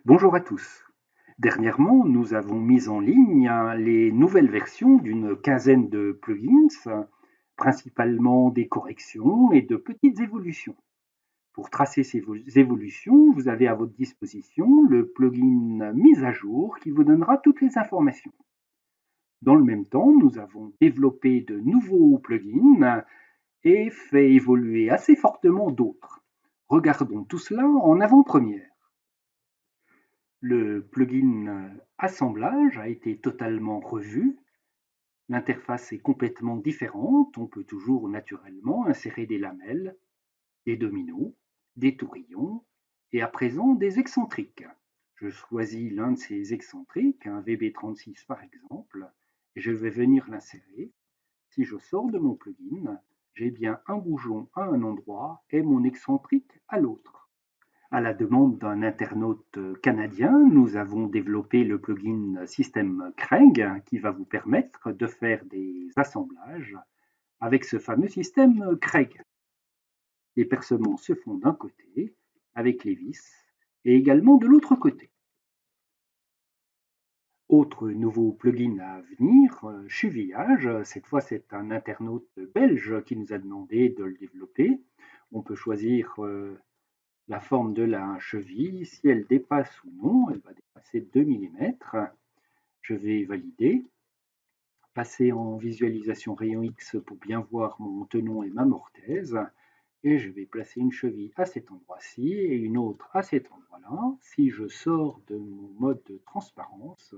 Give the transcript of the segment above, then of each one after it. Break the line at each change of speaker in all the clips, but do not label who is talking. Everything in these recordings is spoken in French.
Bonjour à tous. Dernièrement, nous avons mis en ligne les nouvelles versions d'une quinzaine de plugins, principalement des corrections et de petites évolutions. Pour tracer ces évolutions, vous avez à votre disposition le plugin mise à jour qui vous donnera toutes les informations. Dans le même temps, nous avons développé de nouveaux plugins et fait évoluer assez fortement d'autres. Regardons tout cela en avant-première. Le plugin assemblage a été totalement revu. L'interface est complètement différente. On peut toujours naturellement insérer des lamelles, des dominos, des tourillons et à présent des excentriques. Je choisis l'un de ces excentriques, un VB36 par exemple, et je vais venir l'insérer. Si je sors de mon plugin, j'ai bien un bougeon à un endroit et mon excentrique à l'autre. À la demande d'un internaute canadien, nous avons développé le plugin System Craig qui va vous permettre de faire des assemblages avec ce fameux système Craig. Les percements se font d'un côté avec les vis et également de l'autre côté. Autre nouveau plugin à venir, Chevillage. Cette fois, c'est un internaute belge qui nous a demandé de le développer. On peut choisir la forme de la cheville, si elle dépasse ou non, elle va dépasser 2 mm. Je vais valider, passer en visualisation rayon X pour bien voir mon tenon et ma mortaise. Et je vais placer une cheville à cet endroit-ci et une autre à cet endroit-là. Si je sors de mon mode de transparence,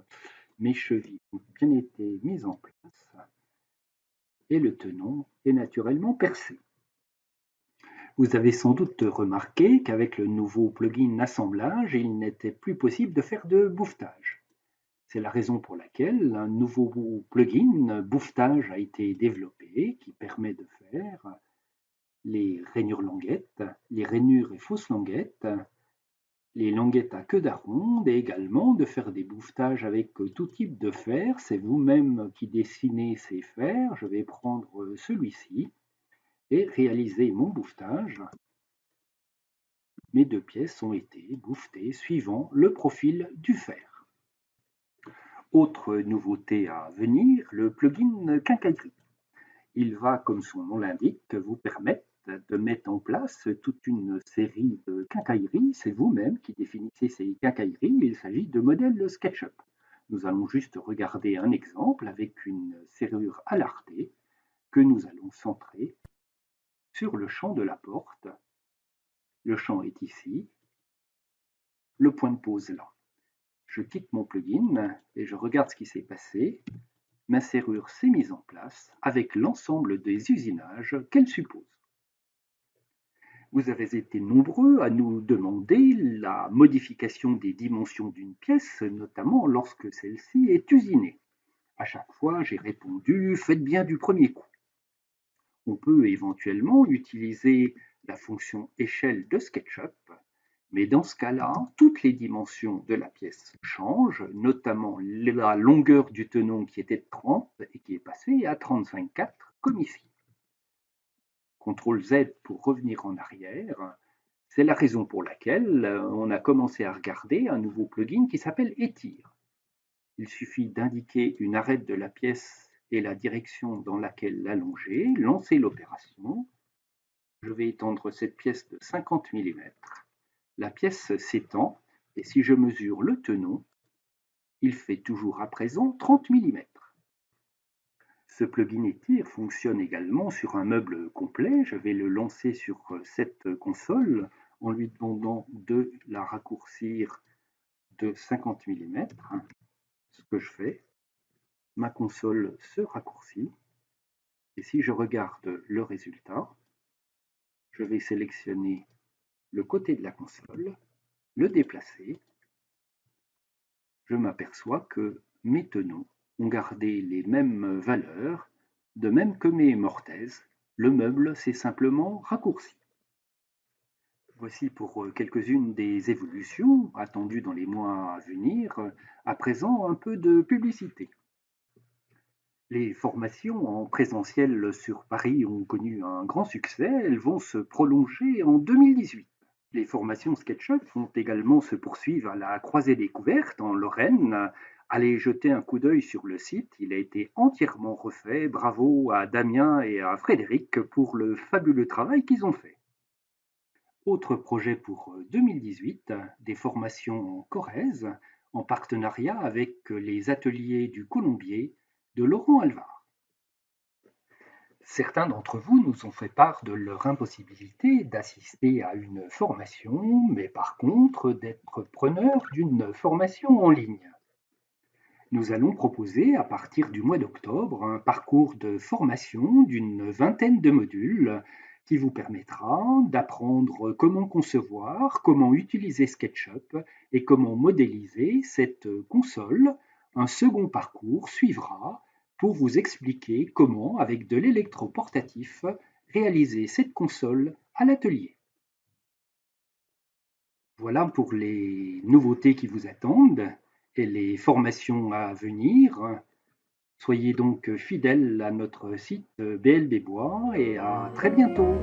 mes chevilles ont bien été mises en place et le tenon est naturellement percé. Vous avez sans doute remarqué qu'avec le nouveau plugin assemblage, il n'était plus possible de faire de bouffetage. C'est la raison pour laquelle un nouveau plugin bouffetage a été développé qui permet de faire les rainures languettes, les rainures et fausses languettes, les languettes à queue d'aronde et également de faire des bouffetages avec tout type de fer. C'est vous-même qui dessinez ces fers. Je vais prendre celui-ci et réaliser mon bouffetage. Mes deux pièces ont été bouffetées suivant le profil du fer. Autre nouveauté à venir, le plugin quincaillerie. Il va, comme son nom l'indique, vous permettre de mettre en place toute une série de quincailleries. C'est vous-même qui définissez ces quincailleries. Il s'agit de modèles SketchUp. Nous allons juste regarder un exemple avec une serrure à l'arté que nous allons centrer sur le champ de la porte. Le champ est ici, le point de pose là. Je quitte mon plugin et je regarde ce qui s'est passé. Ma serrure s'est mise en place avec l'ensemble des usinages qu'elle suppose. Vous avez été nombreux à nous demander la modification des dimensions d'une pièce, notamment lorsque celle-ci est usinée. À chaque fois, j'ai répondu, faites bien du premier coup. On peut éventuellement utiliser la fonction échelle de SketchUp, mais dans ce cas-là, toutes les dimensions de la pièce changent, notamment la longueur du tenon qui était de 30 et qui est passée à 35,4 comme ici. CTRL Z pour revenir en arrière. C'est la raison pour laquelle on a commencé à regarder un nouveau plugin qui s'appelle Étire. Il suffit d'indiquer une arête de la pièce et la direction dans laquelle l'allonger, lancer l'opération. Je vais étendre cette pièce de 50 mm. La pièce s'étend et si je mesure le tenon, il fait toujours à présent 30 mm. Ce plugin Étire fonctionne également sur un meuble complet. Je vais le lancer sur cette console en lui demandant de la raccourcir de 50 mm. Ce que je fais, ma console se raccourcit. Et si je regarde le résultat, je vais sélectionner le côté de la console, le déplacer. Je m'aperçois que mes tenons ont gardé les mêmes valeurs, de même que mes mortaises. Le meuble s'est simplement raccourci. Voici pour quelques-unes des évolutions attendues dans les mois à venir. À présent, un peu de publicité. Les formations en présentiel sur Paris ont connu un grand succès. Elles vont se prolonger en 2018. Les formations SketchUp vont également se poursuivre à la Croisée Découverte en Lorraine. Allez jeter un coup d'œil sur le site, il a été entièrement refait. Bravo à Damien et à Frédéric pour le fabuleux travail qu'ils ont fait. Autre projet pour 2018, des formations en Corrèze en partenariat avec les ateliers du Colombier de Laurent Alvar. Certains d'entre vous nous ont fait part de leur impossibilité d'assister à une formation, mais par contre d'être preneurs d'une formation en ligne. Nous allons proposer à partir du mois d'octobre un parcours de formation d'une vingtaine de modules qui vous permettra d'apprendre comment concevoir, comment utiliser SketchUp et comment modéliser cette console. Un second parcours suivra pour vous expliquer comment, avec de l'électroportatif, réaliser cette console à l'atelier. Voilà pour les nouveautés qui vous attendent et les formations à venir. Soyez donc fidèles à notre site BLB Bois et à très bientôt.